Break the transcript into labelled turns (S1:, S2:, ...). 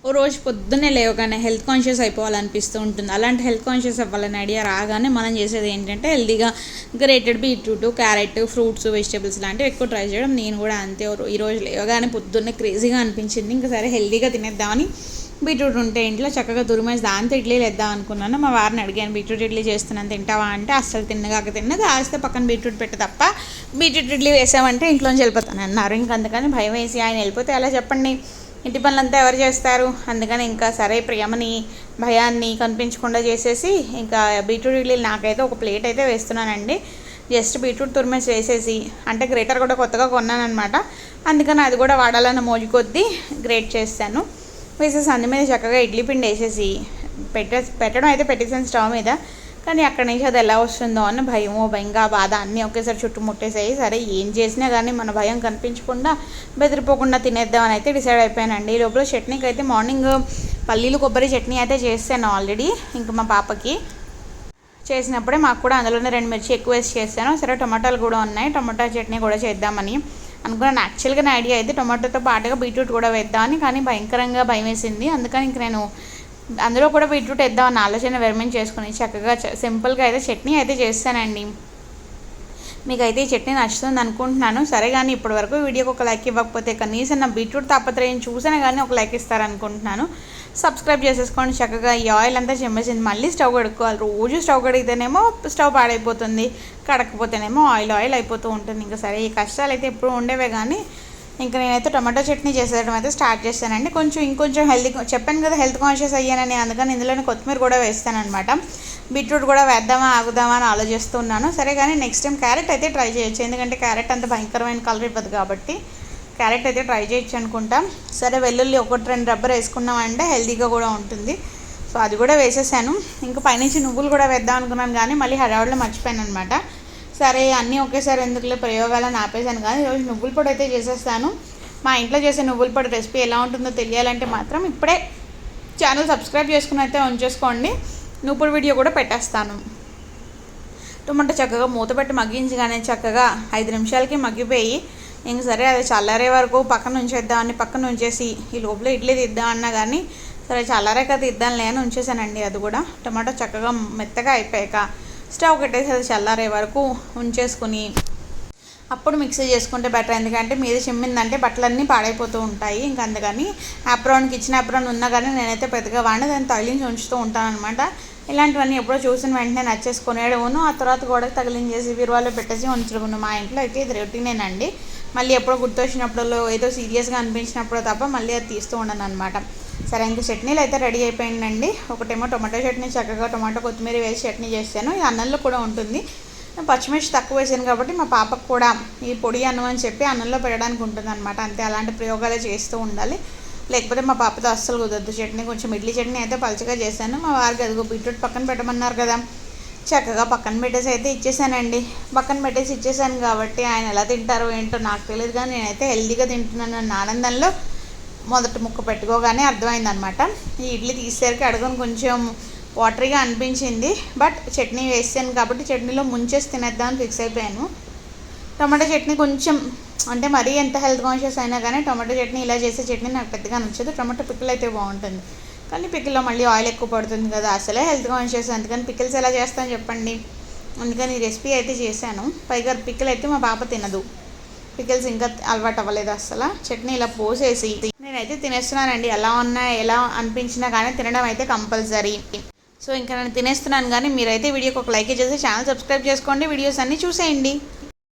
S1: ఓ రోజు పొద్దున్నే లేవగానే హెల్త్ కాన్షియస్ అయిపోవాలనిపిస్తూ ఉంటుంది. అలాంటి హెల్త్ కాన్షియస్ అవ్వాలని ఐడియా రాగానే మనం చేసేది ఏంటంటే హెల్తీగా grated beetroot, carrot, fruits, vegetables లాంటివి ఎక్కువ ట్రై చేయడం. నేను కూడా అంతే. ఈరోజు లేవగానే పొద్దున్నే క్రేజీగా అనిపించింది. ఇంకా సరే హెల్తీగా తినేద్దామని బీట్రూట్ ఉంటే ఇంట్లో చక్కగా తురిమేసి దాంతో ఇడ్లీలు వేద్దాం అనుకున్నాను. మా వారిని అడిగాను, బీట్రూట్ ఇడ్లీ చేస్తున్నాను తింటావా అంటే అస్సలు తిన్నది ఆస్తే పక్కన బీట్రూట్ పెట్టి తప్ప బీట్రూట్ ఇడ్లీ వేసామంటే ఇంట్లోంచి వెళ్ళిపోతాను అన్నారు. ఇంక అందుకని భయం వేసి ఆయన వెళ్ళిపోతే ఎలా చెప్పండి, ఇంటి పనులంతా ఎవరు చేస్తారు? అందుకని ఇంకా సరే ప్రియమని భయాన్ని కనిపించకుండా చేసేసి ఇంకా బీట్రూట్ ఇడ్లీలు నాకైతే ఒక ప్లేట్ అయితే వేస్తున్నానండి. జస్ట్ బీట్రూట్ తురిమేసి వేసేసి, అంటే గ్రేటర్ కూడా కొత్తగా కొన్నాను అనమాట, అందుకని అది కూడా వాడాలన్న మోజు కొద్దీ గ్రేట్ చేస్తాను. వేసేసి అందు మీద చక్కగా ఇడ్లీ పిండి వేసేసి పెట్టడం అయితే పెట్టేసాను స్టవ్ మీద. కానీ అక్కడి నుంచి అది ఎలా వస్తుందో అన్న భయమో భయంగా బాధ అన్నీ ఒకేసారి చుట్టుముట్టేసాయి. సరే ఏం చేసినా కానీ మన భయం కనిపించకుండా బెదిరిపోకుండా తినేద్దామని అయితే డిసైడ్ అయిపోయానండి. లోపల చట్నీకి అయితే మార్నింగ్ పల్లీలు కొబ్బరి చట్నీ అయితే చేస్తాను ఆల్రెడీ. ఇంకా మా పాపకి చేసినప్పుడే మాకు కూడా అందులోనే 2 మిర్చి ఎక్కువ వేసి చేస్తాను. సరే టొమాటోలు కూడా ఉన్నాయి, టొమాటో చట్నీ కూడా చేద్దామని అనుకున్నాను. యాక్చువల్గా నా ఐడియా అయితే టొమాటోతో పాటుగా బీట్రూట్ కూడా వేద్దామని, కానీ భయంకరంగా భయం వేసింది. అందుకని ఇంక నేను అందులో కూడా బీట్రూట్ వేద్దామని ఆలోచన విరమించేసుకుని చక్కగా సింపుల్గా అయితే చట్నీ అయితే చేస్తానండి. మీకు అయితే ఈ చట్నీ నచ్చుతుంది అనుకుంటున్నాను. సరే కానీ ఇప్పటివరకు వీడియోకి ఒక లైక్ ఇవ్వకపోతే కనీసం నా బీట్రూట్ తాపత్రయం చూసినా కానీ ఒక లైక్ ఇస్తారనుకుంటున్నాను. సబ్స్క్రైబ్ చేసేసుకోండి. చక్కగా ఈ ఆయిల్ అంతా చెమ్మేసింది. మళ్ళీ స్టవ్ కడుక్కోవాలి. రోజు స్టవ్ కడిగితేనేమో స్టవ్ పాడైపోతుంది, కడకపోతేనేమో ఆయిల్ అయిపోతూ ఉంటుంది. ఇంకా సరే ఈ కష్టాలు అయితే ఎప్పుడు ఉండేవే. కానీ ఇంకా నేనైతే టమాటో చట్నీ చేసేయడం అయితే స్టార్ట్ చేస్తానండి. ఇంకొంచెం హెల్తీ, చెప్పాను కదా హెల్త్ కాన్షియస్ అయ్యానని, అందుకని ఇందులోనే కొత్తిమీర కూడా వేస్తానమాట. బీట్రూట్ కూడా వేద్దామా ఆగుదామా అని ఆలోచిస్తున్నాను. సరే కానీ నెక్స్ట్ టైం క్యారెట్ అయితే ట్రై చేయొచ్చు, ఎందుకంటే క్యారెట్ అంత భయంకరమైన కలర్ ఇవ్వదు కాబట్టి క్యారెట్ అయితే ట్రై చేయొచ్చు అనుకుంటాం. సరే వెల్లుల్లి 1-2 రబ్బర్ వేసుకున్నామంటే హెల్తీగా కూడా ఉంటుంది. సో అది కూడా వేసేసాను. ఇంకా పైనుంచి నువ్వులు కూడా వేద్దాం అనుకున్నాను కానీ మళ్ళీ హడావుడిలో మర్చిపోయాను అనమాట. సరే అన్నీ ఒకేసారి ఎందుకులే ప్రయోగాలను ఆపేసాను. కానీ ఈరోజు నువ్వుల పొడి అయితే చేసేస్తాను. మా ఇంట్లో చేసే నువ్వుల పొడి రెసిపీ ఎలా ఉంటుందో తెలియాలంటే మాత్రం ఇప్పుడే ఛానల్ సబ్స్క్రైబ్ చేసుకుని అయితే ఉంచేసుకోండి. నువ్వుల వీడియో కూడా పెట్టేస్తాను. టొమాటో చక్కగా మూత పెట్టి మగ్గించగానే చక్కగా 5 నిమిషాలకి మగ్గిపోయి ఇంక సరే అది చల్లారే వరకు పక్కన ఉంచేద్దామని పక్కన ఉంచేసి ఈ లోపల ఇడ్లీ తీద్దామన్నా కానీ సరే చల్లారాక తీద్దాంలే అని ఉంచేసానండి. అది కూడా టొమాటో చక్కగా మెత్తగా అయిపోయాక స్టవ్ కట్టేసి అది చల్లారే వరకు ఉంచేసుకుని అప్పుడు మిక్సీ చేసుకుంటే బెటర్. ఎందుకంటే మీద చిమ్మిందంటే బట్టలన్నీ పాడైపోతూ ఉంటాయి. ఇంకా అందుకని అప్రాన్కి ఇచ్చిన అప్రాన్ ఉన్నా కానీ నేనైతే పెద్దగా వాడిని దాన్ని తగిలించి ఉంచుతూ ఉంటాను అనమాట. ఇలాంటివన్నీ ఎప్పుడో చూసిన వెంటనే నచ్చేసుకునేడవును, ఆ తర్వాత గోడకు తగిలించేసి బీరువాలో పెట్టేసి ఉంచుకున్నాను. మా ఇంట్లో అయితే ఇది రొటీనేనండి. మళ్ళీ ఎప్పుడో గుర్తొచ్చినప్పుడు ఏదో సీరియస్గా అనిపించినప్పుడు తప్ప మళ్ళీ అది తీస్తూ ఉండను అనమాట. సరే ఇంకా చట్నీలు అయితే రెడీ అయిపోయిందండి. ఒకటేమో టొమాటో చట్నీ, చక్కగా టొమాటో కొత్తిమీర వేసి చట్నీ చేస్తాను. ఇది అన్నంలో కూడా ఉంటుంది. పచ్చిమిర్చి తక్కువ వేసాను కాబట్టి మా పాపకు కూడా ఈ పొడి అన్నం అని చెప్పి అన్నంలో పెట్టడానికి ఉంటుంది అనమాట. అంతే, అలాంటి ప్రయోగాలే చేస్తూ ఉండాలి, లేకపోతే మా పాపతో అస్సలు కుదరదు. చట్నీ కొంచెం ఇడ్లీ చట్నీ అయితే పలుచగా చేశాను. మా వారికి అదిగో బీట్రూట్ పక్కన పెట్టమన్నారు కదా, చక్కగా పక్కన పెట్టేసి అయితే ఇచ్చేసానండి. పక్కన పెట్టేసి ఇచ్చేసాను కాబట్టి ఆయన ఎలా తింటారో ఏంటో నాకు తెలియదు, కానీ నేనైతే హెల్తీగా తింటున్నాను అన్న ఆనందంలో మొదటి ముక్క పెట్టుకోగానే అర్థమైందనమాట. ఈ ఇడ్లీ తీసేసరికి అడుగుని కొంచెం వాటరీగా అనిపించింది, బట్ చట్నీ వేసాను కాబట్టి చట్నీలో ముంచేసి తినేద్దామని ఫిక్స్ అయిపోయాను. టమాటో చట్నీ కొంచెం అంటే మరీ ఎంత హెల్త్ కాన్షియస్ అయినా కానీ టమాటో చట్నీ ఇలా చేసే చట్నీ నాకు పెద్దగా నచ్చదు. టమాటో పికిల్ అయితే బాగుంటుంది, కానీ పికిల్లో మళ్ళీ ఆయిల్ ఎక్కువ పడుతుంది కదా, అసలే హెల్త్ కాన్షియస్. అందుకని పికిల్స్ ఎలా చేస్తాను చెప్పండి. అందుకని ఈ రెసిపీ అయితే చేశాను. పైగా పికిల్ అయితే మా పాప తినదు, పికిల్స్ ఇంకా అలవాటు అవ్వలేదు అసలు. చట్నీ ఇలా పోసేసి నేనైతే తినేస్తున్నానండి. ఎలా ఉన్నా ఎలా అనిపించినా కానీ తినడం అయితే కంపల్సరీ. సో ఇంకా నేను తినేస్తున్నాను. కానీ మీరైతే వీడియోకి ఒక లైక్ చేసి ఛానల్ సబ్స్క్రైబ్ చేసుకోండి, వీడియోస్ అన్నీ చూసేయండి.